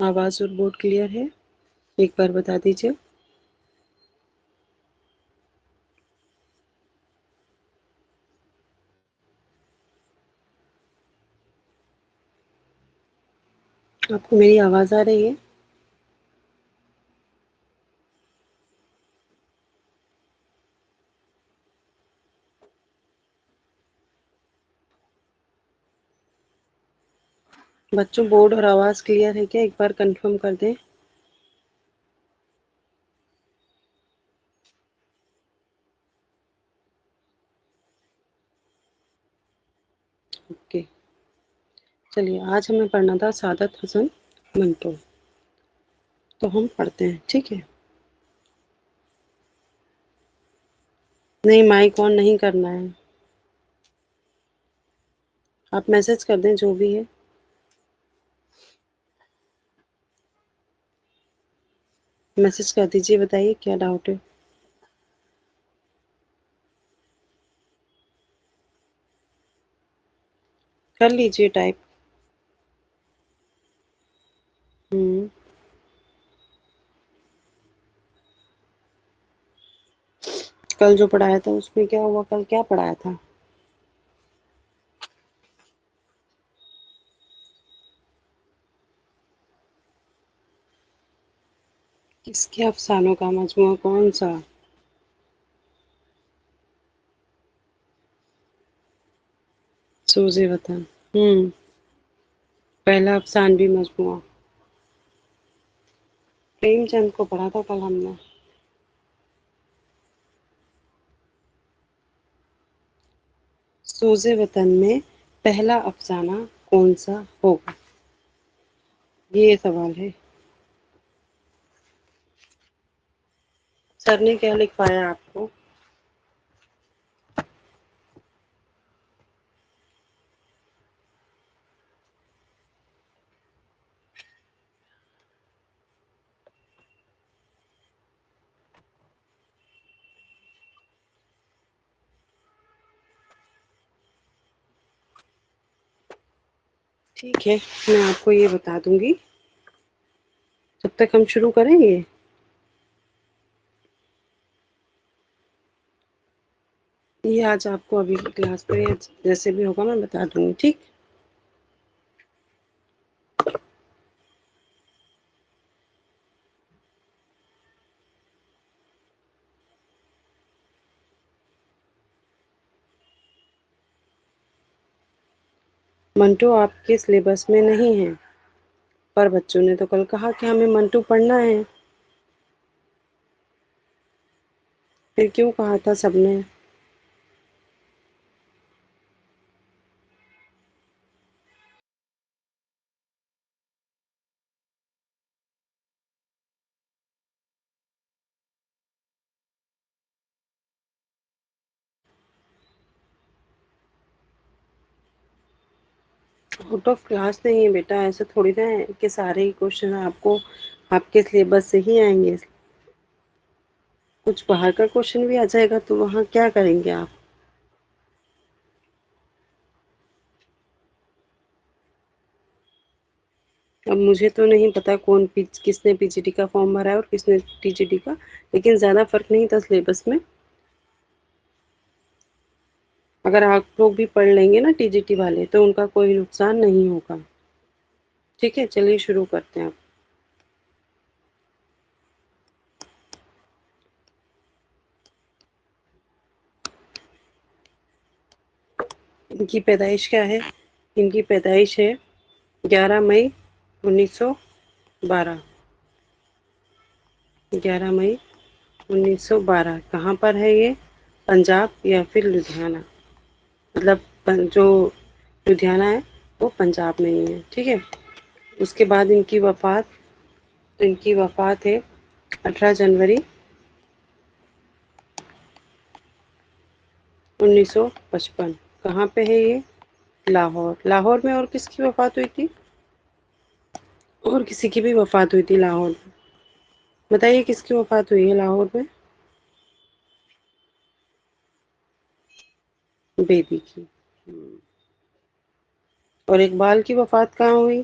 آواز اور board clear ہے؟ ایک بار بتا دیجیے۔ آپ کو میری آواز آ رہی ہے؟ بچوں بورڈ اور آواز کلیئر ہے کیا؟ ایک بار کنفرم کر دیں۔ اوکے، چلیے آج ہمیں پڑھنا تھا سعادت حسن منٹو، تو ہم پڑھتے ہیں، ٹھیک ہے؟ نہیں، مائک آن نہیں کرنا ہے، آپ میسج کر دیں جو بھی ہے۔ میسج کر دیجیے، بتائیے کیا ڈاؤٹ ہے۔ کر لیجیے ٹائپ۔ ہوں کل جو پڑھایا تھا اس میں کیا ہوا؟ کل کیا پڑھایا تھا؟ کس کے افسانوں کا مجموعہ؟ کون سا؟ سوز وطن، پہلا افسانوی مجموعہ۔ پریم چند کو پڑھا تھا کل ہم نے۔ سوز وطن میں پہلا افسانہ کون سا ہوگا؟ یہ سوال ہے۔ سر نے کیا لکھوایا آپ کو؟ ٹھیک ہے، میں آپ کو یہ بتا دوں گی جب تک ہم شروع کریں گے۔ یہ آج آپ کو ابھی کلاس میں جیسے بھی ہوگا میں بتا دوں گی، ٹھیک؟ منٹو آپ کے سلیبس میں نہیں ہے، پر بچوں نے تو کل کہا کہ ہمیں منٹو پڑھنا ہے، پھر کیوں کہا تھا سب نے؟ آؤٹ آف کلاس نہیں ہے بیٹا، ایسا تھوڑی نہ ہے کہ سارے ہی کوشچن آپ کو آپ کے سلیبس سے ہی آئیں گے، کچھ باہر کا کوشچن بھی آ جائے گا تو وہاں کیا کریں گے آپ؟ اب مجھے تو نہیں پتا کس نے پی جی ڈی کا فارم بھرا ہے اور کس نے ٹی جی ڈی کا، لیکن زیادہ فرق نہیں تھا سلیبس میں۔ اگر آپ لوگ بھی پڑھ لیں گے نا ٹی جی ٹی والے تو ان کا کوئی نقصان نہیں ہوگا، ٹھیک ہے؟ چلیے شروع کرتے ہیں آپ۔ ان کی پیدائش کیا ہے؟ ان کی پیدائش ہے 11 مئی 1912۔ 11 مئی 1912 کہاں پر ہے یہ؟ پنجاب یا پھر لدھیانہ، مطلب جو لدھیانہ ہے وہ پنجاب میں ہی ہے، ٹھیک ہے؟ اس کے بعد ان کی وفات ہے 18 جنوری 1955۔ کہاں پہ ہے یہ؟ لاہور۔ لاہور میں اور کس کی وفات ہوئی تھی؟ اور کسی کی بھی وفات ہوئی تھی لاہور میں، بتائیے کس کی وفات ہوئی ہے لاہور میں؟ بیبی کی۔ اور اقبال کی وفات کہاں ہوئی؟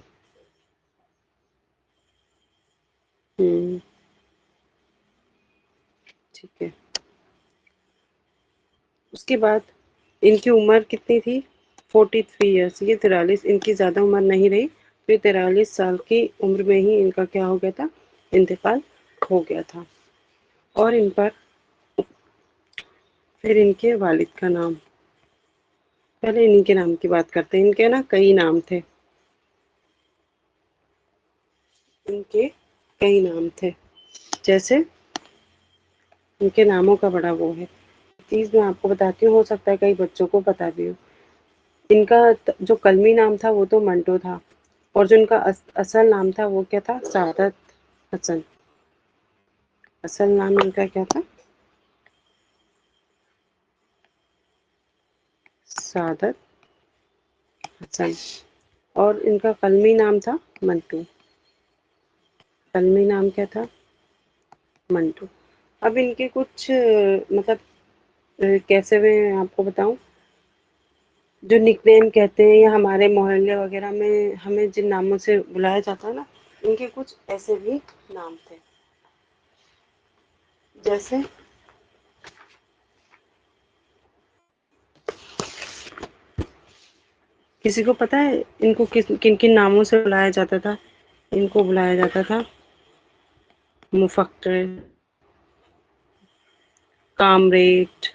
ہوں ٹھیک ہے. اس کے بعد ان کی عمر کتنی تھی؟ 43 ایئرس. یہ 43، ان کی زیادہ عمر نہیں رہی. پھر 43 سال کی عمر میں ہی ان کا کیا ہو گیا تھا؟ انتقال ہو گیا تھا. اور ان پر پھر ان کے والد کا نام. پہلے انہیں کے نام کی بات کرتے ہیں. ان کے نا کئی نام تھے. ان کے کئی نام تھے. جیسے ان کے ناموں کا بڑا وہ ہے. چیز میں آپ کو بتاتی ہوں، ہو سکتا ہے کئی بچوں کو پتا بھی ہو. ان کا جو قلمی نام تھا وہ تو منٹو تھا. اور جو ان کا اصل نام تھا وہ کیا تھا؟ سعادت حسن. اصل نام ان کا کیا تھا؟ سعادت حسن. اور ان کا قلمی نام تھا منٹو. قلمی نام کیا تھا؟ منٹو. اب ان کے کچھ مطلب کیسے میں آپ کو بتاؤں، جو نک نیم کہتے ہیں یا ہمارے محلے وغیرہ میں ہمیں جن ناموں سے بلایا جاتا ہے نا، ان کے کچھ ایسے بھی نام تھے. جیسے کسی کو پتا ہے ان کو کن کن ناموں سے بلایا جاتا تھا؟ ان کو بلایا جاتا تھا مفکر، کامریٹ،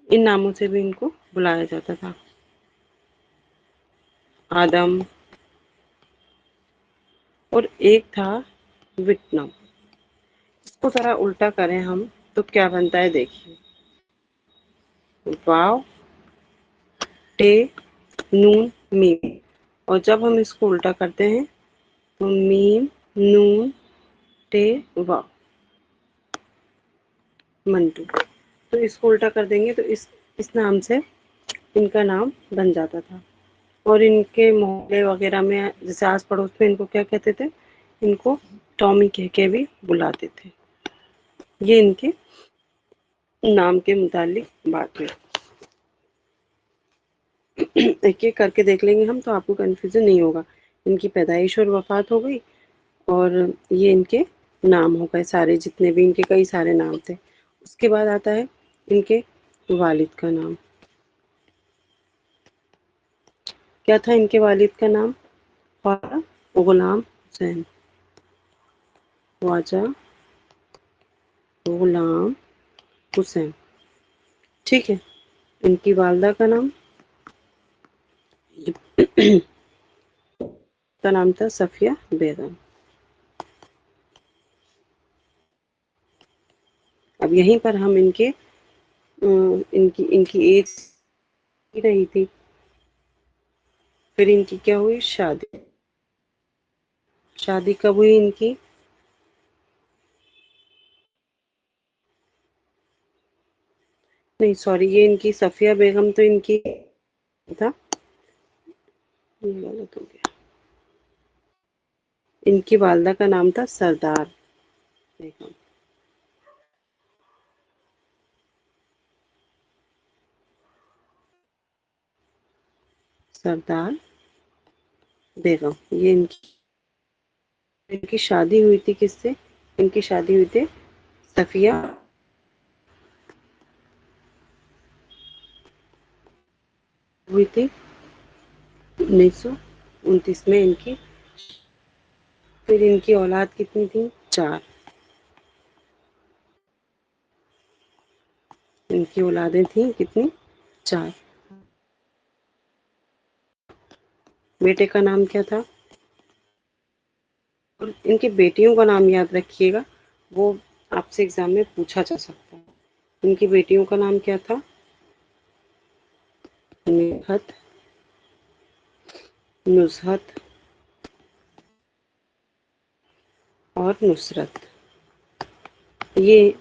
ان ناموں سے بھی ان کو بلایا جاتا تھا. آدم. اور ایک تھا وٹنم. اس کو ذرا الٹا کریں ہم تو کیا بنتا ہے دیکھیے. واو، ٹے، نون، میم. اور جب ہم اس کو الٹا کرتے ہیں تو میم، نون، ٹے، واو. منٹو. تو اس کو الٹا کر دیں گے تو اس نام سے ان کا نام بن جاتا تھا. اور ان کے محلے وغیرہ میں جیسے آس پڑوس میں ان کو کیا کہتے تھے؟ ان کو ٹومی کہہ کے بھی بلاتے تھے. یہ ان کے نام کے متعلق بات ہے. ایک ایک کر کے دیکھ لیں گے ہم تو آپ کو کنفیوژن نہیں ہوگا. ان کی پیدائش اور وفات ہو گئی، اور یہ ان کے نام ہو گئے سارے، جتنے بھی ان کے کئی سارے نام تھے. اس کے بعد آتا ہے ان کے والد کا نام. کیا تھا ان کے والد کا نام؟ خواجہ غلام حسین. خواجہ غلام حسین. ٹھیک ہے. ان کی والدہ کا نام کا نام تھا صفیہ بیگم. اب یہیں پر ہم ان کی ایج رہی تھی. پھر ان کی کیا ہوئی؟ شادی. شادی کب ہوئی ان کی؟ نہیں سوری، یہ ان کی صفیہ بیگم تو ان کی تھا، یہ غلط ہو گیا. ان کی والدہ کا نام تھا سردار بیگم. سردار بیگم. یہ ان کی شادی ہوئی تھی کس سے؟ ان کی شادی ہوئی تھی صفیہ ہوئی تھی 1929 میں ان کی. پھر ان کی اولاد کتنی تھی؟ 4. ان کی اولادیں تھیں کتنی؟ 4. بیٹے کا نام کیا تھا؟ اور ان کی بیٹیوں کا نام یاد رکھیے گا، وہ آپ سے ایگزام میں پوچھا جا سکتا ہے. ان کی بیٹیوں کا نام کیا تھا؟ نبہت، نزہت اور نصرت. یہ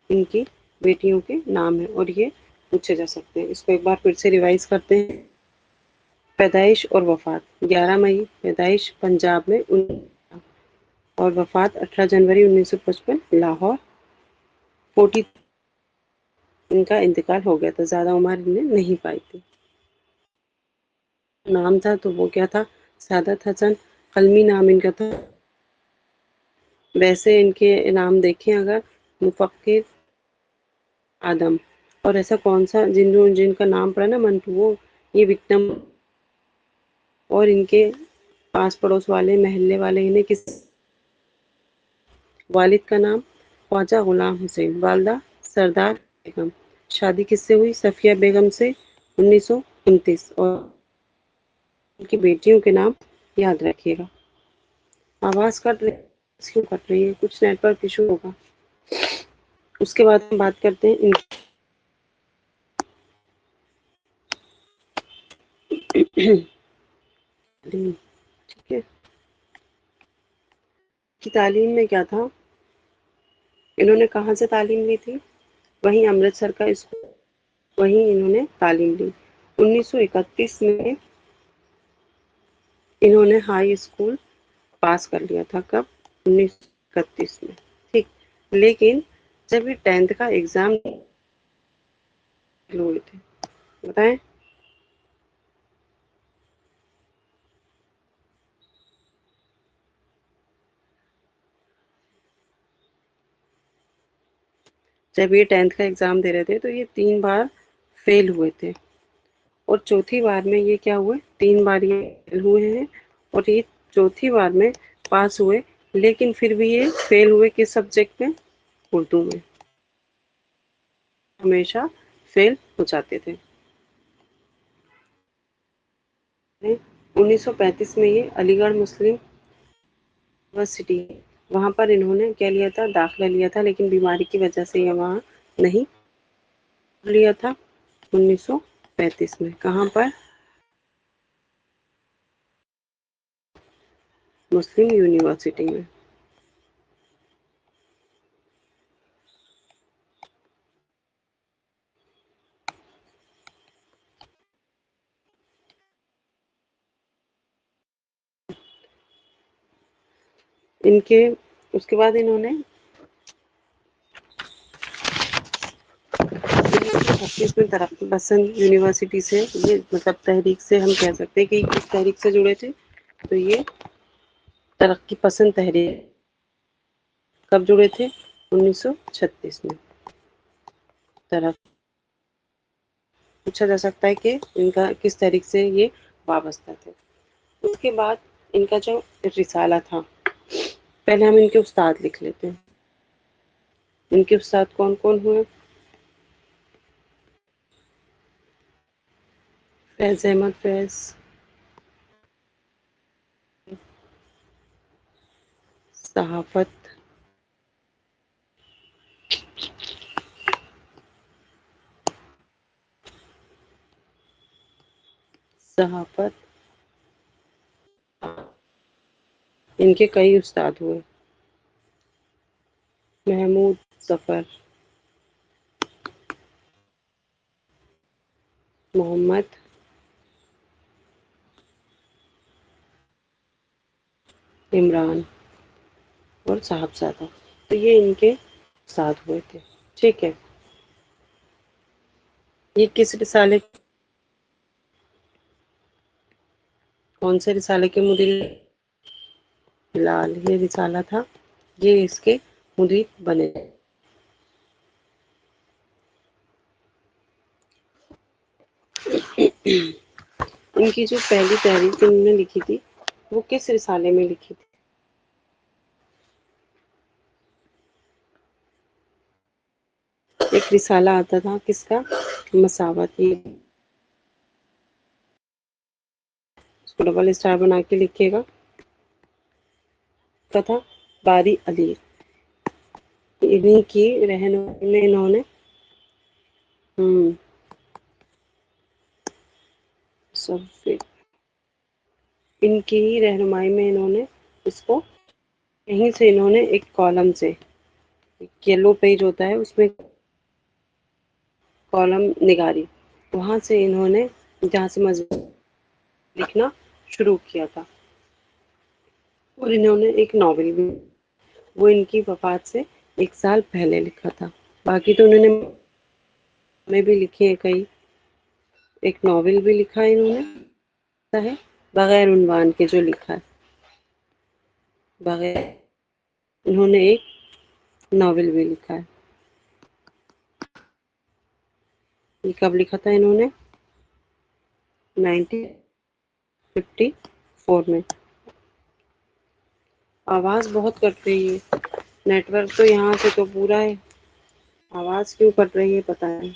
ان کی بیٹیوں کے نام ہیں اور یہ پوچھے جا سکتے ہیں. اس کو ایک بار پھر سے ریوائز کرتے ہیں. پیدائش اور وفات: 11 مئی پیدائش پنجاب میں اور وفات 18 جنوری 1955 لاہور. 40 ان کا انتقال ہو گیا تھا، زیادہ عمر انہیں نہیں پائی تھی. نام تھا تو وہ کیا تھا؟ سعادت حسن. قلمی نام ان کا تھا. ویسے ان کے نام دیکھیں اگر: مفکر آدم. اور ایسا کون سا جن کا نام پڑا نا منٹو، وہ یہ وکٹم. اور ان کے پاس پڑوس والے محلے والے انہیں کس والد کا نام: خواجہ غلام حسین. والدہ: سردار بیگم. شادی کس سے ہوئی؟ صفیہ بیگم سے، 1929. اور ان کی بیٹیوں کے نام یاد رکھیے گا. آواز کٹ رہی کیوں کٹ رہی ہے؟ کچھ نیٹ ورک ایشو ہوگا. اس کے بعد ہم بات کرتے ہیں ٹھیک ہے. کی تعلیم میں کیا تھا؟ انہوں نے کہاں سے تعلیم لی تھی؟ وہیں امرتسر کا اسکول، وہیں انہوں نے تعلیم لی. 1931 میں انہوں نے ہائی اسکول پاس کر لیا تھا. کب؟ 1931 میں. ٹھیک. لیکن جب یہ 10th کا ایگزام ہوئے تھے بتائیں. جب یہ 10th کا ایگزام دے رہے تھے تو یہ 3 بار فیل ہوئے تھے. اور چوتھی بار میں یہ کیا ہوئے؟ 3 بار یہ فیل ہوئے ہیں اور یہ چوتھی بار میں پاس ہوئے. لیکن پھر بھی یہ فیل ہوئے کس سبجیکٹ میں؟ اردو میں. ہمیشہ فیل ہو جاتے تھے. 1935 میں یہ علی گڑھ مسلم یونیورسٹی، وہاں پر انہوں نے کیا لیا تھا؟ داخلہ لیا تھا. لیکن بیماری کی وجہ سے یہ وہاں نہیں لیا تھا. 1935 میں. کہاں پر؟ مسلم یونیورسٹی میں. ان کے اس کے بعد انہوں نے 1936 میں ترقی پسند یونیورسٹی سے، یہ مطلب تحریک سے ہم کہہ سکتے ہیں کہ کس تحریک سے جڑے تھے. تو یہ ترقی پسند تحریک. کب جڑے تھے؟ 1936 میں. پوچھا جا سکتا ہے کہ ان کا کس تحریک سے یہ وابستہ تھے. اس کے بعد ان کا جو رسالہ تھا، پہلے ہم ان کے استاد لکھ لیتے ہیں. ان کے استاد کون کون ہوئے؟ فیض احمد فیض، صحافت، صحافت. ان کے کئی استاد ہوئے: محمود ظفر، محمد عمران اور صاحبزادہ. تو یہ ان کے ساتھ ہوئے تھے. ٹھیک ہے. یہ کس رسالے کون سے رسالے کے مدیر؟ لال. یہ رسالہ تھا، یہ اس کے مدیر بنے. ان کی جو پہلی تحریر انہوں نے لکھی تھی وہ کس رسالے میں لکھی تھی؟ ایک رسالہ آتا تھا کس کا؟ مساوات. یہ اس کو ڈبل اسٹار بنا کے لکھیے گا. کا تھا باری علی. انہیں کی رہنمائی میں انہوں نے سب ان کی ہی رہنمائی میں انہوں نے اس کو یہیں سے انہوں نے ایک کالم سے، یلو پیج ہوتا ہے اس میں کالم نگاری، وہاں سے انہوں نے جہاں سے مضمون لکھنا شروع کیا تھا. اور انہوں نے ایک ناول بھی، وہ ان کی وفات سے 1 سال پہلے لکھا تھا. باقی تو انہوں نے میں بھی لکھی ہے کئی. ایک ناول بھی لکھا ہے انہوں نے، ہے بغیر عنوان کے جو لکھا ہے. بغیر انہوں نے ایک ناول بھی لکھا ہے. یہ کب لکھا تھا انہوں نے؟ 1954 میں. آواز بہت کٹ رہی ہے. نیٹورک تو یہاں سے تو پورا ہے. آواز کیوں کٹ رہی ہے پتہ نہیں.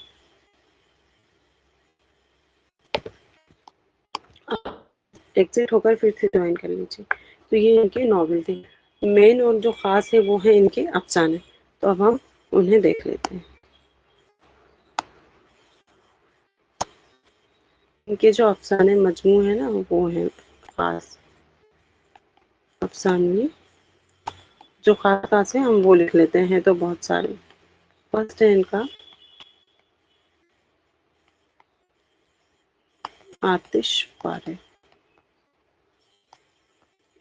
ایگزٹ ہو کر پھر سے جوائن کر لیجیے. تو یہ ان کے ناول تھے. مین اور جو خاص ہے وہ ہیں ان کے افسانے. تو اب ہم انہیں دیکھ لیتے ہیں. ان کے جو افسانے مجموع ہیں نا وہ ہیں خاص افسانے. جو خاص خاص ہیں ہم وہ لکھ لیتے ہیں تو بہت سارے. فرسٹ ہے ان کا آتش پارے.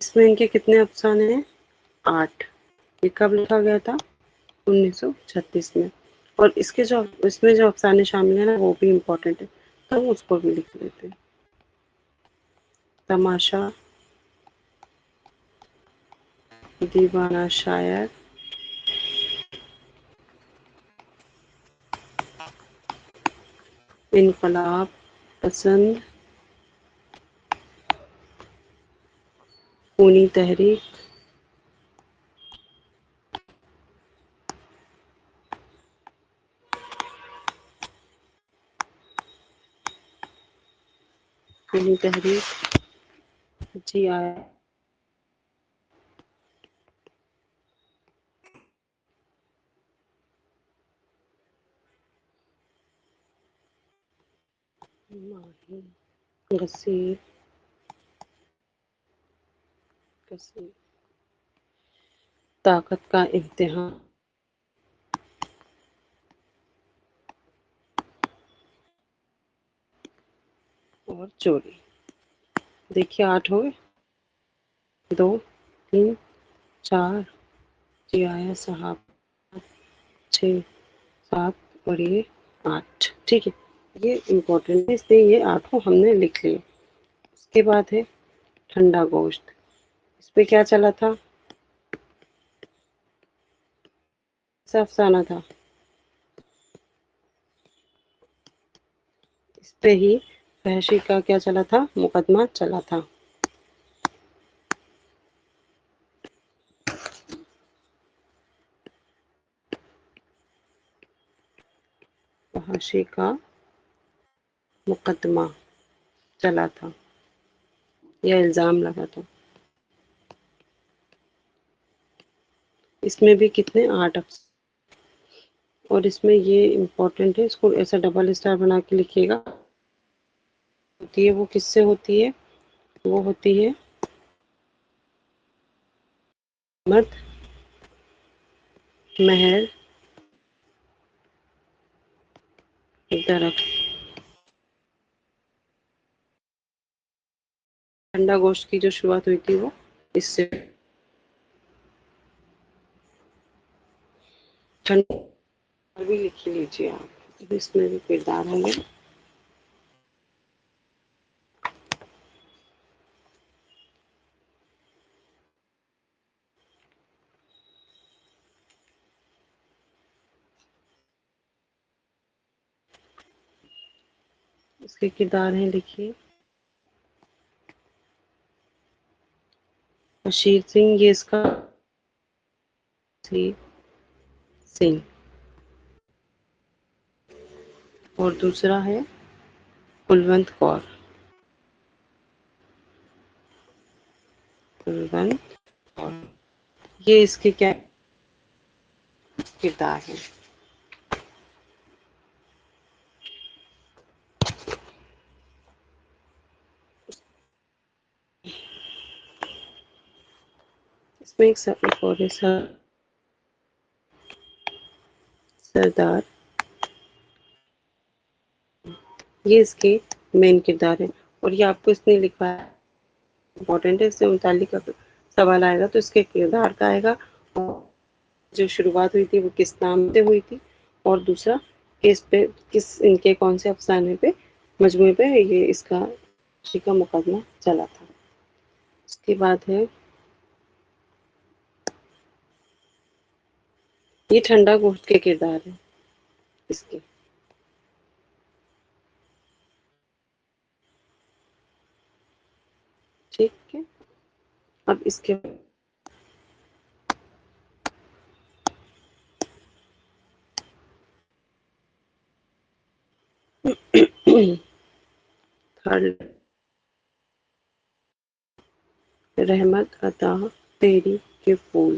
اس میں ان کے کتنے افسانے ہیں؟ 8. یہ کب لکھا گیا تھا؟ 1936 میں. اور اس کے جو اس میں جو افسانے شامل ہیں نا وہ بھی امپورٹنٹ ہے تو ہم اس کو بھی لکھ لیتے ہیں. تماشا، دیوانہ شاعر، انقلاب پسند، خونی تحریک، خونی تحریک. جی آیا. غصیر کثیر. طاقت کا امتحان، اور چوری. دیکھیے 8 ہوئے. 2 3 4. جی آیا صاحب. 6 7 اور یہ 8. ٹھیک ہے. یہ امپورٹنٹ ہے اس لیے یہ 8 کو ہم نے لکھ لیا. اس کے بعد ہے ٹھنڈا گوشت. اس پہ کیا چلا تھا؟ کیسا افسانہ تھا؟ اس پہ ہی فحاشی کا کیا چلا تھا؟ مقدمہ چلا تھا. فحاشی کا مقدمہ چلا تھا یا الزام لگا تھا. اس میں بھی کتنے 8 اور اس میں یہ امپورٹنٹ ہے. اس کو ایسا ڈبل اسٹار بنا کے لکھیے گا. ہوتی ہے وہ کس سے ہوتی ہے؟ وہ ہوتی ہے مت مہر درخت. ٹھنڈا گوشت کی جو شروعات ہوئی تھی وہ اس سے. ٹھنڈا بھی لکھ لیجیے آپ. اس میں بھی کردار ہوں گے. اس کے کردار ہیں لکھیے. بشیر سنگھ یہ اس کا سنگھ. اور دوسرا ہے کلونت کور. کلونت کور. یہ اس کے کیا کردار ہیں؟ اس میں ایک اور ہے سردار. یہ اس کے مین کردار ہے. اور یہ آپ کو اس نے لکھا ہے امپورٹنٹ ہے. اس سے متعلق سوال آئے گا تو اس کے کردار کا آئے گا. جو شروعات ہوئی تھی وہ کس نام سے ہوئی تھی اور دوسرا کس پہ کس ان کے کون سے افسانے پہ مجموعے پہ یہ اس کا کا مقدمہ چلا تھا. اس کے بعد ہے یہ ٹھنڈا گوشت کے کردار ہے اس کے. ٹھیک ہے. اب اس کے تھرڈ رحمت عطا تیری کے پھول.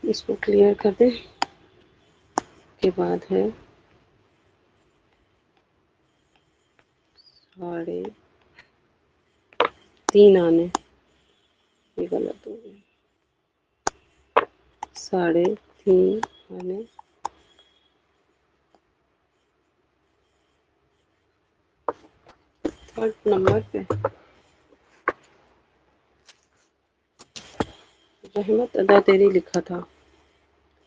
اس کو کلیئر کر دیں. کے بعد ہے ساڑھے تین آنے. یہ غلط ہو گیا. ساڑھے تین آنے تھرڈ نمبر پہ رحمت ادا تیری لکھا تھا.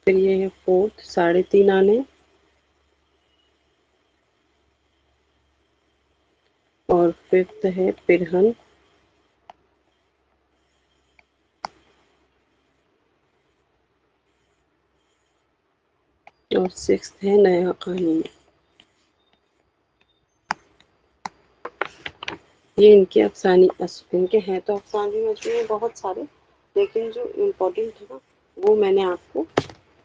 پھر یہ ہے فورتھ ساڑھے تین آنے اور ففتھ ہے پرہن. اور سکستھ ہے نیا قانون. یہ ان کے افسانے ان کے ہیں تو افسانے مجموعے بہت سارے، لیکن جو امپورٹنٹ ہے نا وہ میں نے آپ کو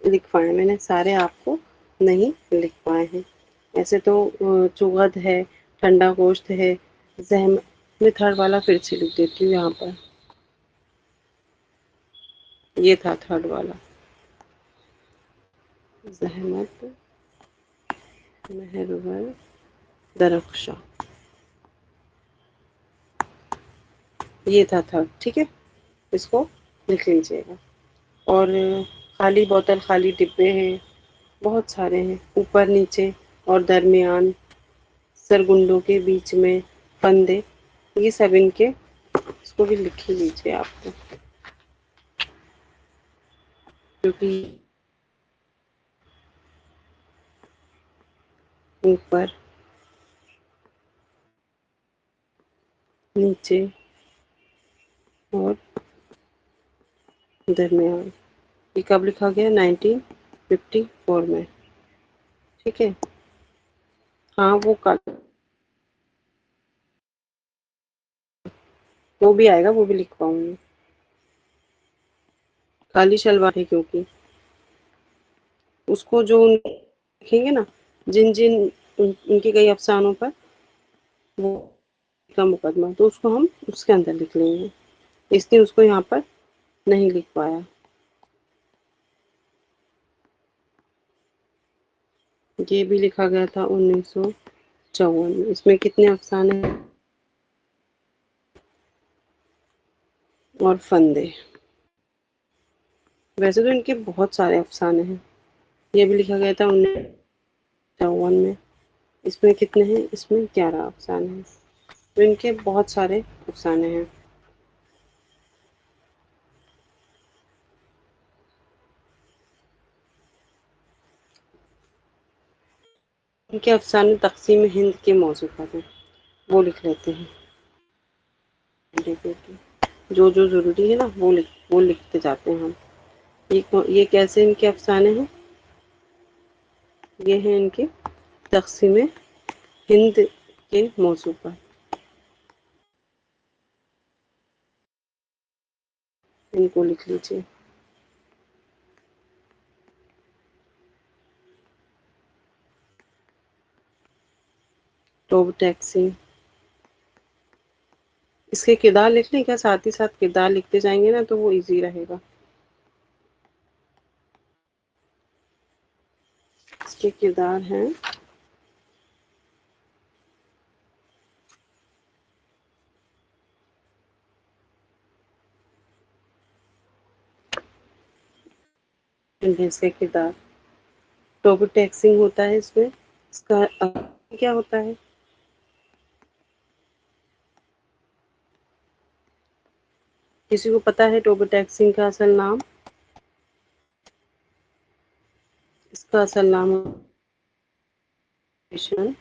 لکھوائے. میں نے سارے آپ کو نہیں لکھوائے ہیں. ایسے تو چوہد ہے، ٹھنڈا گوشت ہے، زحمت. میں تھرڈ والا پھر سے لکھ دیتی ہوں یہاں پر. یہ تھا تھرڈ والا. زحمت مہرور درخشاں. یہ تھا تھرڈ. ٹھیک ہے. اس کو لکھ لیجیے گا. اور خالی بوتل خالی ڈبے ہیں بہت سارے ہیں، اوپر نیچے اور درمیان، سرگنڈوں کے بیچ میں پندے. یہ سب ان کے اس کو بھی لکھ ہی لیجیے آپ کو. کیونکہ اوپر نیچے اور درمیان. یہ کب لکھا گیا؟ 1954 میں. ٹھیک ہے. ہاں وہ بھی آئے گا، وہ بھی لکھواؤں گی. کالی شلوار ہے کیونکہ اس کو جو لکھیں گے نا جن جن ان کے کئی افسانوں پر وہ کا مقدمہ، تو اس کو ہم اس کے اندر لکھ لیں گے. اس لیے اس کو یہاں پر نہیں لکھ پایا. یہ بھی لکھا گیا تھا 1954 میں. اس میں کتنے افسانے ہیں؟ اور فندے. ویسے تو ان کے بہت سارے افسانے ہیں. یہ بھی لکھا گیا تھا 1954 میں. اس میں کتنے ہیں؟ اس میں 11 افسانے ہیں. تو ان کے بہت سارے افسانے ہیں. ان کے افسانے تقسیم ہند کے موضوع پر ہیں. وہ لکھ لیتے ہیں. جو جو ضروری ہے نا وہ لکھتے جاتے ہیں ہم. یہ کیسے ان کے افسانے ہیں؟ یہ ہیں ان کے تقسیم ہند کے موضوع پر. ان کو لکھ لیجیے. Tube taxi. اس کے کردار لکھ لیں کیا؟ ساتھ ہی ساتھ کردار لکھتے جائیں گے نا تو وہ ایزی رہے گا. اس کے کردار ہیں اس کا کردار ٹوبی ٹیکسنگ ہوتا ہے. اس میں اس کا کیا ہوتا ہے؟ کسی کو پتا ہے ٹوبو ٹیک سنگھ کا اصل نام؟ اس کا اصل نام کشن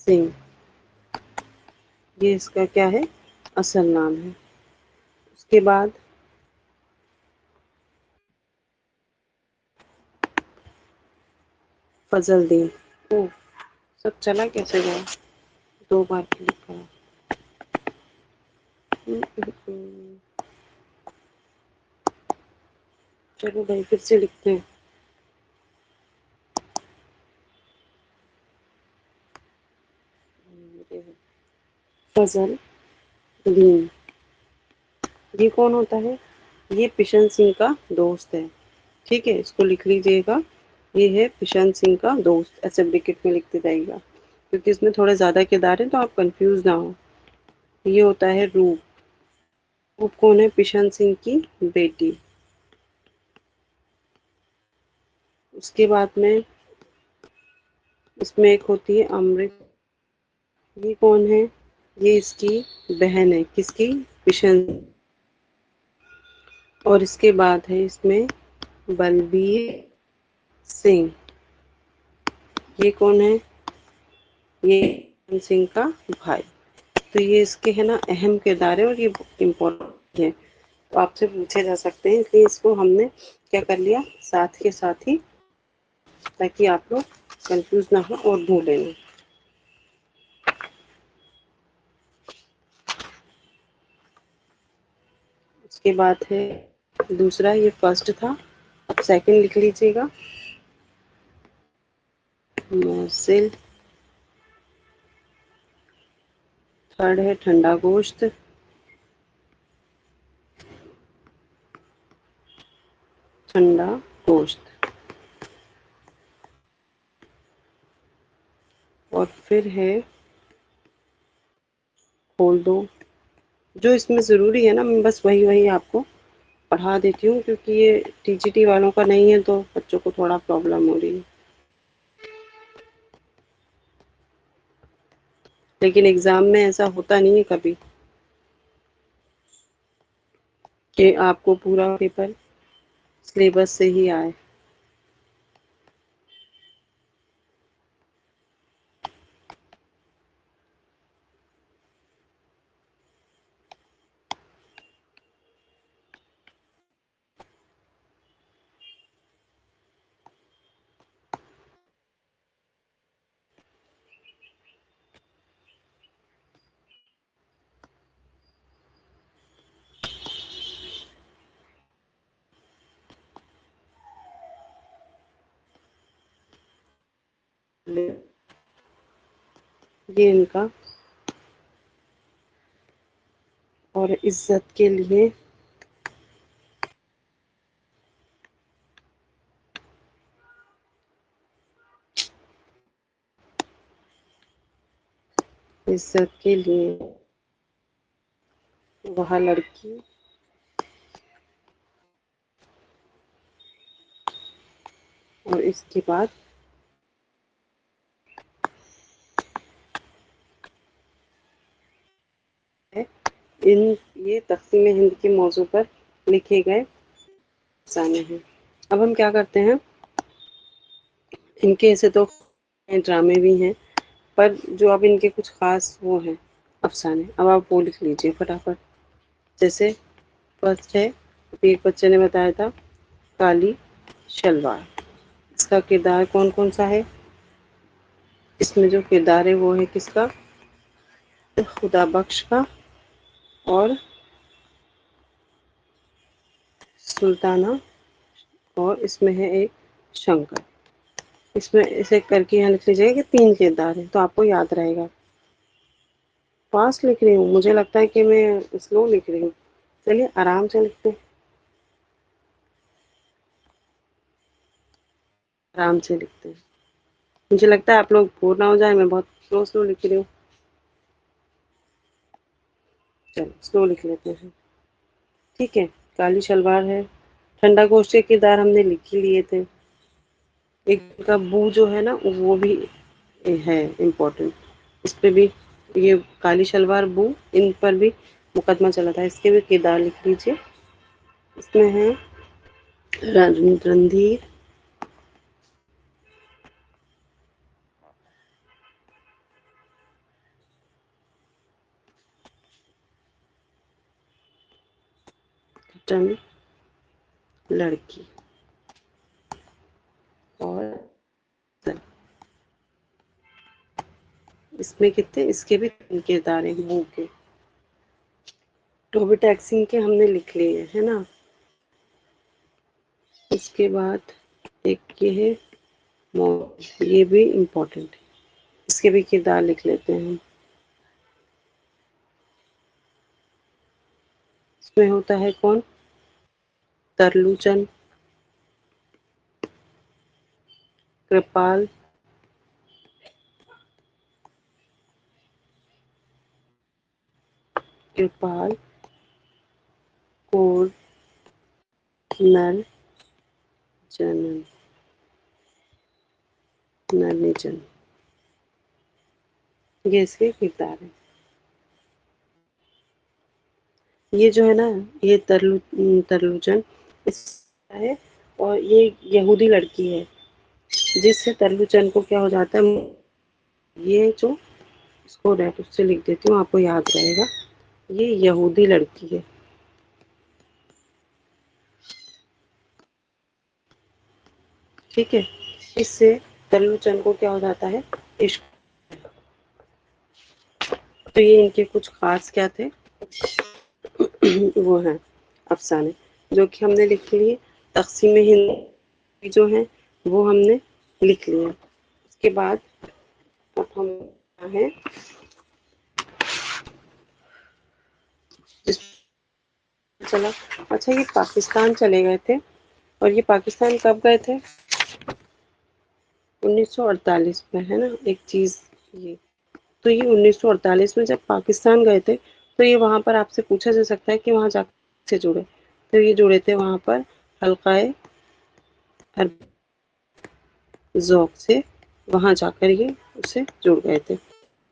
سنگھ، یہ اس کا کیا ہے اصل نام ہے۔ اس کے بعد فضل دین، او سب چلا کیسے گیا، دو بار کلک کرا۔ چلو بھائی پھر سے لکھتے ہیں۔ فضل دین، یہ کون ہوتا ہے؟ یہ بشن سنگھ کا دوست ہے، ٹھیک ہے، اس کو لکھ لیجئے گا، یہ ہے بشن سنگھ کا دوست، ایسے بریکٹ میں لکھتے جائے گا، کیونکہ اس میں تھوڑے زیادہ کردار ہیں تو آپ کنفیوز نہ ہو۔ یہ ہوتا ہے روپ، روپ کون ہے؟ بشن سنگھ کی بیٹی۔ اس کے بعد میں اس میں ایک ہوتی ہے امرت، یہ کون ہے؟ یہ اس کی بہن ہے، کس کی؟ بشن۔ اور اس کے بعد ہے اس میں بلبیر سنگھ، یہ کون ہے؟ یہ بشن سنگھ کا بھائی۔ تو یہ اس کے ہے نا اہم کردار ہے اور یہ امپورٹنٹ ہے، تو آپ سے پوچھے جا سکتے ہیں، اس لیے اس کو ہم نے کیا کر لیا ساتھ کے ساتھ ہی، تاکہ آپ لوگ کنفیوز نہ ہو اور بھولیں نہیں۔ اس کے بعد ہے دوسرا، یہ فرسٹ تھا، اب سیکنڈ لکھ لیجیے گا، موصل۔ تھرڈ ہے ٹھنڈا گوشت، ٹھنڈا گوشت۔ اور پھر ہے کھول دو، جو اس میں ضروری ہے نا میں بس وہی آپ کو پڑھا دیتی ہوں، کیونکہ یہ ٹی جی ٹی والوں کا نہیں ہے تو بچوں کو تھوڑا پرابلم ہو رہی ہے، لیکن ایگزام میں ایسا ہوتا نہیں ہے کبھی کہ آپ کو پورا پیپر سلیبس سے ہی آئے۔ یہ ان کا اور عزت کے لیے عزت کے لیے وہاں لڑکی، اور اس کے بعد ہے یہ تقسیم ہند کے موضوع پر لکھے گئے افسانے ہیں۔ اب ہم کیا کرتے ہیں، ان کے ایسے تو ڈرامے بھی ہیں، پر جو اب ان کے کچھ خاص وہ ہیں افسانے، اب آپ وہ لکھ لیجئے فٹافٹ۔ جیسے فرسٹ ہے، ایک بچے نے بتایا تھا کالی شلوار، اس کا کردار کون کون سا ہے؟ اس میں جو کردار ہے وہ ہے کس کا؟ خدا بخش کا اور سلطانہ، اور اس میں ہے ایک شنکر۔ اس میں اسے کر کے یہاں لکھ لیجیے گا کہ 3 کردار ہیں تو آپ کو یاد رہے گا۔ فاسٹ لکھ رہی ہوں، مجھے لگتا ہے کہ میں سلو لکھ رہی ہوں، چلیے آرام سے لکھتے ہیں، آرام سے لکھتے ہیں، مجھے لگتا ہے آپ لوگ بور نہ ہو جائیں، میں بہت سلو سلو لکھ رہی ہوں، چلو سلو لکھ لیتے ہیں، ٹھیک ہے۔ کالی شلوار ہے، ٹھنڈا گوشت کے کردار ہم نے لکھ ہی لیے تھے، ایک کا بو جو ہے نا وہ بھی ہے امپورٹنٹ، اس پہ بھی، یہ کالی شلوار بو ان پر بھی مقدمہ چلا تھا، اس کے بھی کردار لکھ لیجیے۔ اس میں ہے رندھیر، کٹن لڑکی، اور اس میں کتنے، اس کے بھی تین کردار ہیں منہ کے۔ ٹوبی ٹیکسنگ کے ہم نے لکھ لیے ہے نا۔ اس کے بعد ایک یہ ہے یہ بھی امپورٹنٹ ہے، اس کے بھی کردار لکھ لیتے ہیں۔ اس میں ہوتا ہے کون؟ ترلوچن، کرپال، کرپال، اور نر جنن، نرنیجن، یہ اس کے کردار ہیں۔ یہ جو ہے نا، یہ ترلوچن اس کا ہے، اور یہ یہودی لڑکی ہے، جس سے ترلوچن کو کیا ہو جاتا ہے، یہ جو اس کو ریٹ سے لکھ دیتی ہوں، آپ کو یاد رہے گا، یہ یہودی لڑکی ہے، ٹھیک ہے۔ اس سے ترلوچن کو کیا ہو جاتا ہے، عشق۔ تو یہ ان کے کچھ خاص کیا تھے، وہ ہیں افسانے، جو کہ ہم نے لکھ لیے۔ تقسیم ہند جو ہیں وہ ہم نے لکھ لیے۔ اس کے بعد اب ہم ہیں چلا، اچھا یہ پاکستان چلے گئے تھے، اور یہ پاکستان کب گئے تھے؟ 1948 میں، ہے نا ایک چیز یہ۔ تو یہ 1948 میں جب پاکستان گئے تھے، تو یہ وہاں پر آپ سے پوچھا جا سکتا ہے کہ وہاں جا سے جڑے، تو یہ جڑے تھے وہاں پر حلقہ ذوق سے، وہاں جا کر یہ اسے جڑ گئے تھے۔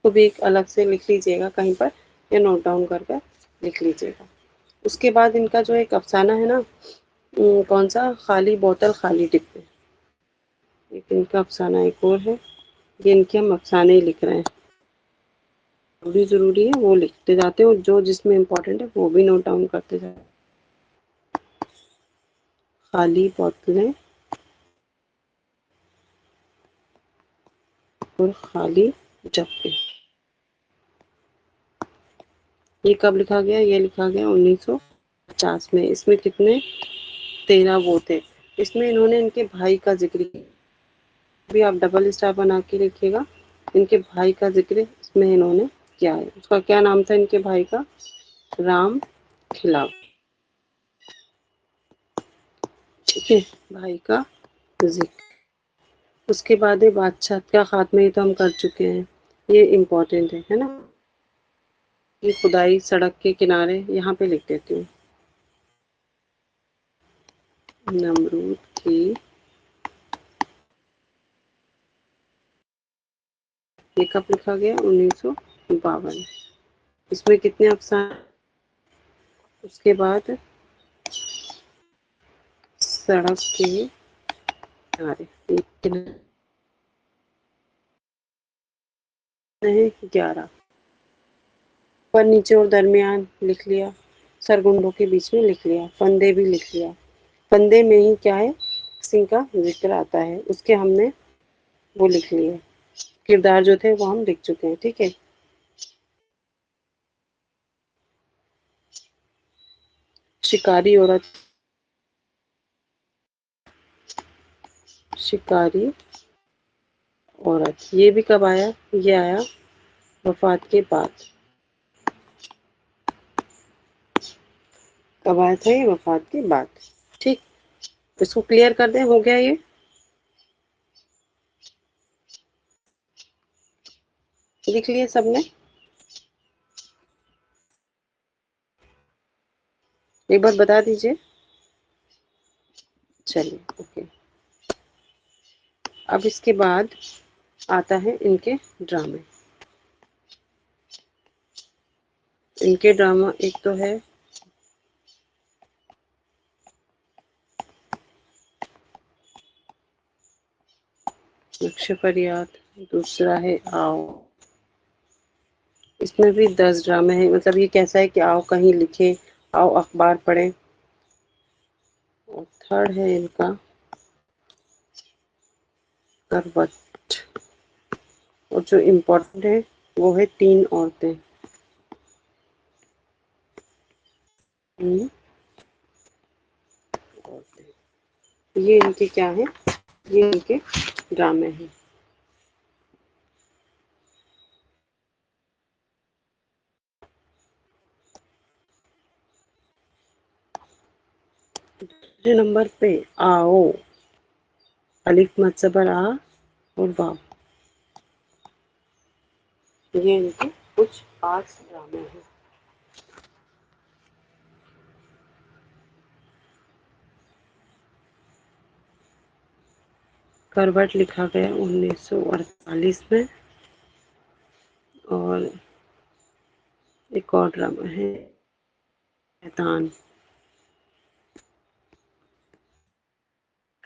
تو بھی ایک الگ سے لکھ لیجئے گا کہیں پر، یا نوٹ ڈاؤن کر کے لکھ لیجئے گا۔ اس کے بعد ان کا جو ایک افسانہ ہے نا، کون سا، خالی بوتل خالی ڈبے، ایک ان کا افسانہ ایک اور ہے، یہ ان کے ہم افسانے ہی لکھ رہے ہیں، وہ بھی ضروری ہے، وہ لکھتے جاتے ہیں، اور جو جس میں امپورٹنٹ ہے وہ بھی نوٹ ڈاؤن کرتے جاتے ہیں۔ خالی بوتلیں اور خالی ڈبے، یہ کب لکھا گیا؟ یہ لکھا گیا 1950 میں۔ اس میں کتنے، 13 وہ تھے۔ اس میں انہوں نے ان کے بھائی کا ذکر کیا، بھی آپ ڈبل اسٹار بنا کے لکھیے گا، ان کے بھائی کا ذکر اس میں انہوں نے کیا ہے۔ اس کا کیا نام تھا ان کے بھائی کا؟ رام کھلاو، ٹھیک ہے، بھائی کا ذکر۔ اس کے بعد ہے بادشاہ کا خاتمہ، یہ تو ہم کر چکے ہیں، یہ امپورٹنٹ ہے نا۔ یہ کھدائی سڑک کے کنارے، یہاں پہ لکھ دیتی ہوں، نمرود کی، یہ کب لکھا گیا؟ 1952۔ اس میں کتنے افسانے؟ اس کے بعد سڑک کے کنارے، نہیں 11، پر نیچے اور درمیان لکھ لیا، سرگنڈوں کے بیچ میں لکھ لیا، فندے بھی لکھ لیا۔ فندے میں ہی کیا ہے، کسی کا ذکر آتا ہے، اس کے ہم نے وہ لکھ لیے، کردار جو تھے وہ ہم لکھ چکے ہیں، ٹھیک ہے۔ شکاری عورت، شکاری عورت، یہ بھی کب آیا؟ یہ آیا وفات کے بعد۔ کب آیا تھا؟ یہ وفات کے بعد، ٹھیک۔ اس کو کلیئر کر دیں، ہو گیا یہ؟ لکھ لیے سب نے؟ ایک بار بتا دیجئے۔ چلیے اوکے۔ اب اس کے بعد آتا ہے ان کے ڈرامے۔ ان کے ڈرامہ ایک تو ہے نقش فریاد، دوسرا ہے آؤ. اس میں بھی 10 ڈرامے ہیں. مطلب یہ کیسا ہے کہ آؤ کہیں لکھیں، آؤ اخبار پڑھیں. اور تھرڈ ہے ان کا کروٹ. اور جو امپورٹنٹ ہے وہ ہے تین عورتیں. ہوں، یہ ان کے کیا ہے، یہ ان کے ڈرامے ہیں. دوسرے نمبر پہ آؤ، الف مد زبر آ اور واو. یہ ان کے کچھ خاص ڈرامے ہیں. کروٹ لکھا گیا 1948 میں. اور ایک اور ڈرامہ ہے شیطان.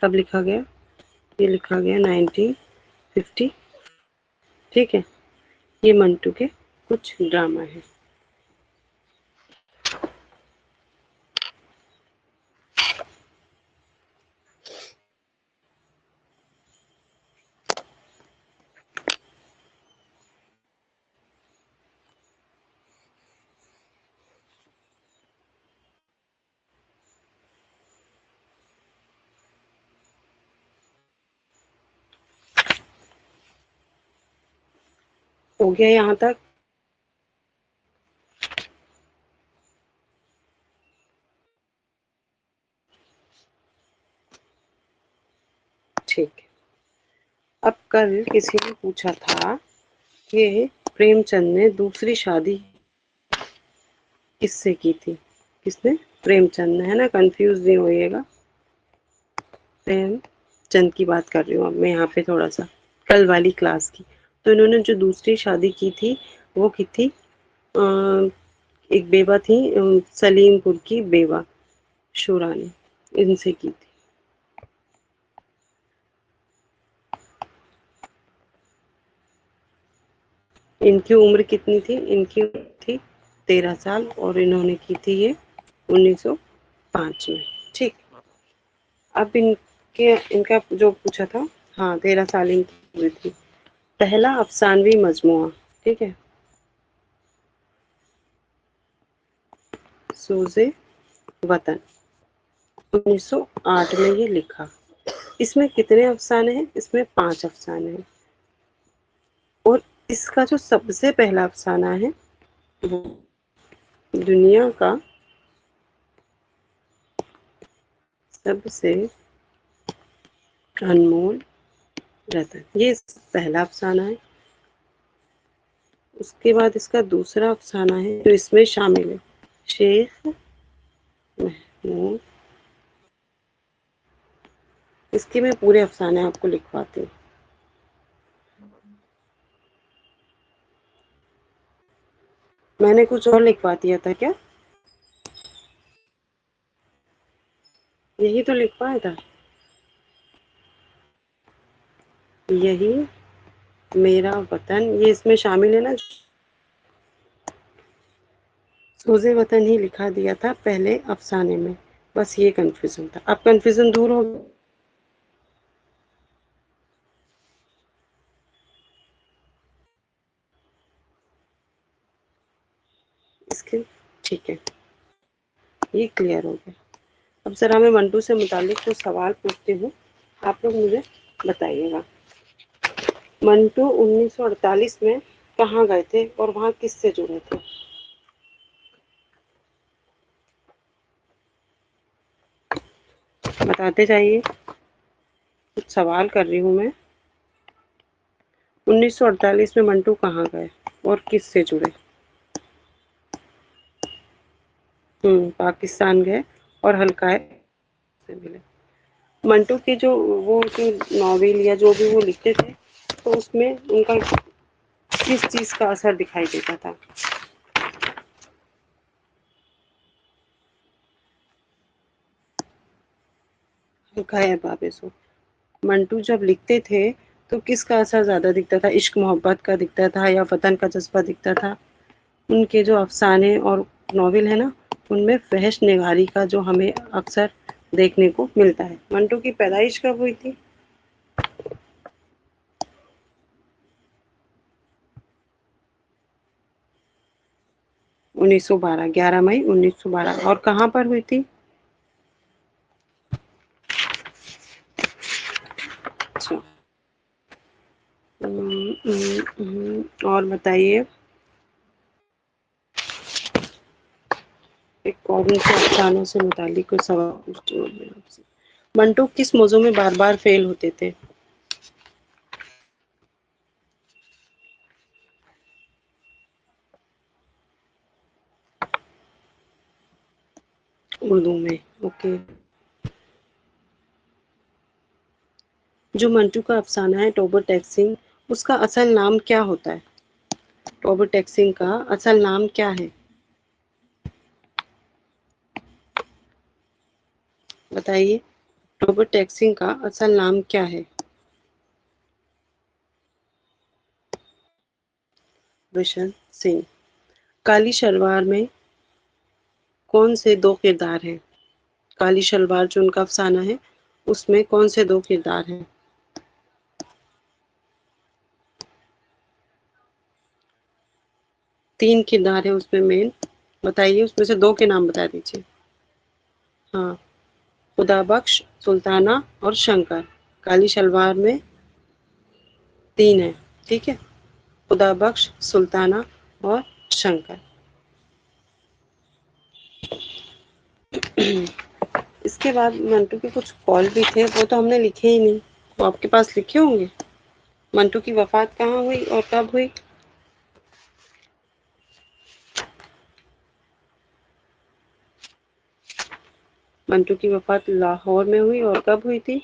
کب لکھا گیا؟ یہ لکھا گیا 1950. ٹھیک ہے، یہ منٹو کے کچھ ڈرامہ ہیں. ہو گیا یہاں تک؟ ٹھیک ہے. اب کل کسی نے پوچھا تھا کہ پریم چند نے دوسری شادی کس سے کی تھی؟ کس نے؟ پریم چند نے، ہے نا، کنفیوز نہیں ہوئیے گا. پریم چند کی بات کر رہی ہوں اب میں یہاں پہ تھوڑا سا کل والی کلاس کی. تو انہوں نے جو دوسری شادی کی تھی وہ کی تھی ایک بیوہ تھی، سلیم پور کی بیوہ شورانی، ان سے کی تھی. ان کی عمر کتنی تھی؟ ان کی عمر تھی 13 سال، اور انہوں نے کی تھی یہ 1905 میں. ٹھیک. اب ان کا جو پوچھا تھا، ہاں 13 سال ان کی ہوئی تھی. پہلا افسانوی مجموعہ، ٹھیک ہے، سوز وطن، 1908 میں یہ لکھا. اس میں کتنے افسانے ہیں؟ اس میں 5 افسانے ہیں. اور اس کا جو سب سے پہلا افسانہ ہے وہ دنیا کا سب سے انمول رتن، یہ پہلا افسانہ ہے. اس کے بعد اس کا دوسرا افسانہ ہے جو اس میں شامل ہے، شیخ محمود. اس کے میں پورے افسانے آپ کو لکھواتی ہوں. میں نے کچھ اور لکھوا دیا تھا کیا؟ یہی تو لکھوایا تھا. یہی میرا وطن، یہ اس میں شامل ہے نا. سوز وطن ہی لکھا دیا تھا پہلے افسانے میں. بس یہ کنفیوژن تھا، اب کنفیوژن دور ہو گیا. اس کے ٹھیک ہے، یہ کلیئر ہو گیا. اب ذرا میں منٹو سے متعلق کچھ سوال پوچھتی ہوں، آپ لوگ مجھے بتائیے گا. منٹو 1948 میں کہاں گئے تھے اور وہاں کس سے جڑے تھے؟ بتاتے جائیے. کچھ سوال کر رہی ہوں میں. 1948 میں منٹو کہاں گئے اور کس سے جڑے؟ پاکستان گئے اور حلقائے سے ملے. منٹو کی جو وہ کی ناول یا جو بھی وہ لکھتے تھے تو اس میں ان کا کس چیز کا اثر دکھائی دیتا تھا؟ غائب آبے سو منٹو جب لکھتے تھے تو کس کا اثر زیادہ دکھتا تھا؟ عشق محبت کا دکھتا تھا یا وطن کا جذبہ دکھتا تھا؟ ان کے جو افسانے اور ناول ہے نا، ان میں فحش نگاری کا جو ہمیں اکثر دیکھنے کو ملتا ہے۔ منٹو کی پیدائش کب ہوئی تھی؟ 1912، 11 مئی 1912۔ اور کہاں پر ہوئی تھی؟ اچھا، اور بتائیے ایک کون سے افسانوں سے متعلق کوئی سوال پوچھتی ہوں میں آپ سے۔ منٹو کس موضوع میں بار بار فیل ہوتے تھے؟ اردو میں، اوکے۔ جو منٹو کا افسانہ ہے ٹوبر ٹیکسنگ، اس کا اصل نام کیا ہوتا ہے؟ ٹوبر ٹیکسنگ کا اصل نام کیا ہے؟ بتائیے، ٹوبر ٹیکسنگ کا اصل نام کیا ہے؟ بشن سنگھ۔ کالی شلوار میں کون سے دو کردار ہیں؟ کالی شلوار جو ان کا افسانہ ہے اس میں کون سے دو کردار ہیں؟ تین کردار ہیں اس میں مین، بتائیے اس میں سے دو کے نام بتا دیجیے۔ ہاں، خدا بخش، سلطانہ اور شنکر۔ کالی شلوار میں تین ہے، ٹھیک ہے، خدا بخش، سلطانہ اور شنکر۔ اس کے بعد منٹو کے کچھ قول بھی تھے، وہ تو ہم نے لکھے ہی نہیں، وہ آپ کے پاس لکھے ہوں گے۔ منٹو کی وفات کہاں ہوئی اور کب ہوئی؟ منٹو کی وفات لاہور میں ہوئی اور کب ہوئی تھی؟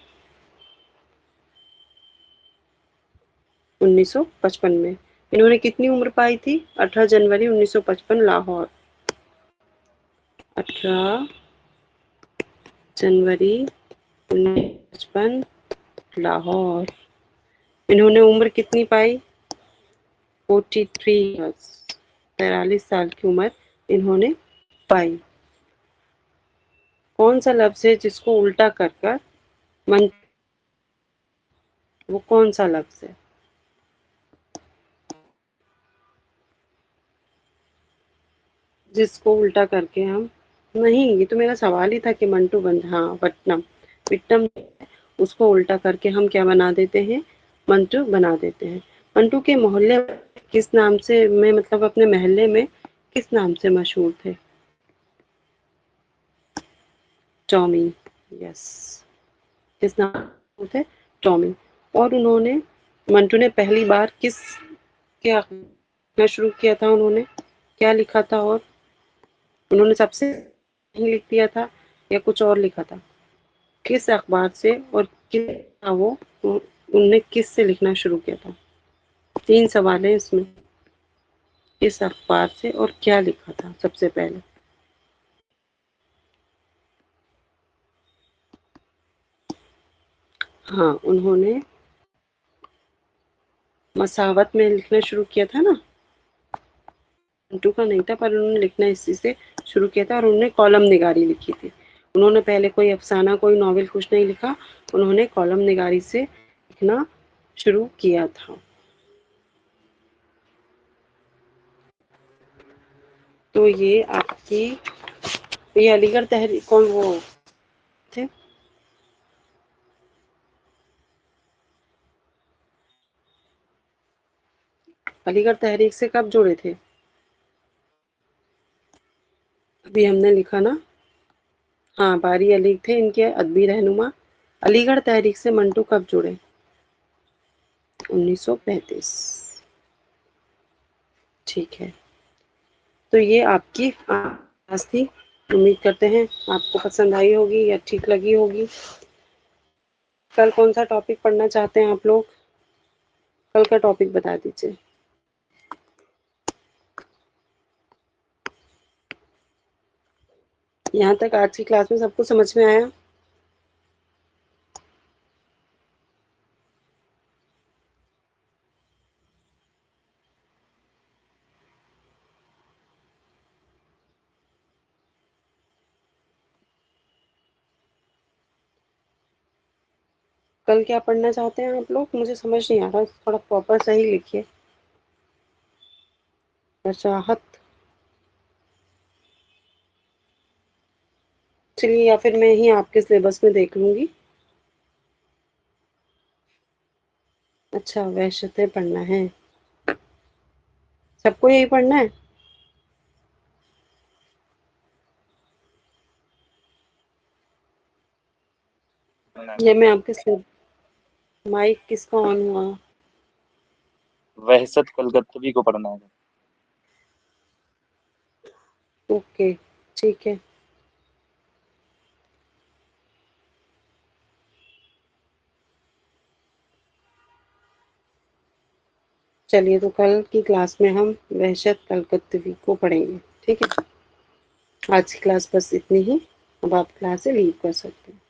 1955 میں۔ انہوں نے کتنی عمر پائی تھی؟ 18 جنوری 1955، لاہور۔ 18 جنوری 1955، لاہور۔ انہوں نے عمر کتنی پائی؟ 43 ایئرس، 43 سال کی عمر انہوں نے پائی۔ کون سا لفظ ہے جس کو الٹا کر کر من وہ کون سا لفظ ہے؟ جس کو الٹا کر کے ہم، نہیں یہ تو میرا سوال ہی تھا کہ منٹو بن، ہاں پٹنم، پٹنم اس کو الٹا کر کے ہم کیا بنا دیتے ہیں؟ منٹو بنا دیتے ہیں۔ منٹو کے محلے کس نام سے میں مطلب اپنے محلے میں کس نام سے مشہور تھے؟ ٹامی، یس، کس نام تھے؟ ٹامی۔ اور انہوں نے، منٹو نے پہلی بار کس کیا لکھنا شروع کیا تھا؟ انہوں نے کیا لکھا تھا اور انہوں نے سب سے لکھ دیا تھا یا کچھ اور لکھا تھا؟ کس اخبار سے اور کس تھا وہ، ان نے کس سے لکھنا شروع کیا تھا؟ تین سوال ہیں اس میں، کس اخبار سے اور کیا لکھا تھا سب سے پہلے؟ ہاں، انہوں نے مساوات میں لکھنا شروع کیا تھا نا، منٹو کا نہیں تھا پر انہوں نے لکھنا اسی سے شروع کیا تھا، اور انہوں نے کالم نگاری لکھی تھی۔ انہوں نے پہلے کوئی افسانہ کوئی ناول کچھ نہیں لکھا، انہوں نے کالم نگاری سے لکھنا شروع کیا تھا۔ تو یہ آپ کی، یہ علی گڑھ تحریک کون وہ تھے؟ علی گڑھ تحریک سے کب جڑے تھے؟ ابھی ہم نے لکھا نا، ہاں باری علی تھے ان کے ادبی رہنما۔ علی گڑھ تحریک سے منٹو کب جڑے؟ 1935، ٹھیک ہے۔ تو یہ آپ کی آواز تھی، امید کرتے ہیں آپ کو پسند آئی ہوگی یا ٹھیک لگی ہوگی۔ کل کون سا ٹاپک پڑھنا چاہتے ہیں آپ لوگ؟ کل کا ٹاپک بتا دیجیے۔ یہاں تک آج کی کلاس میں سب کو سمجھ میں آیا؟ کل کیا پڑھنا چاہتے ہیں آپ لوگ؟ مجھے سمجھ نہیں آ رہا، تھوڑا پراپر صحیح لکھیے۔ وجاہت، چلیے یا پھر میں ہی آپ کے سلیبس میں دیکھ لوں گی۔ اچھا، وحشتیں پڑھنا ہے، سب کو یہی پڑھنا ہے؟ یہ میں آپ کے مائک کس کا آن ہوا؟ وحشت کلکتوی کو پڑھنا ہے۔ اوکے، ٹھیک ہے۔ چلیے، تو کل کی کلاس میں ہم وحشت کلکتوی کو پڑھیں گے، ٹھیک ہے؟ آج کی کلاس بس اتنی ہی، اب آپ کلاس سے لیو کر سکتے ہیں۔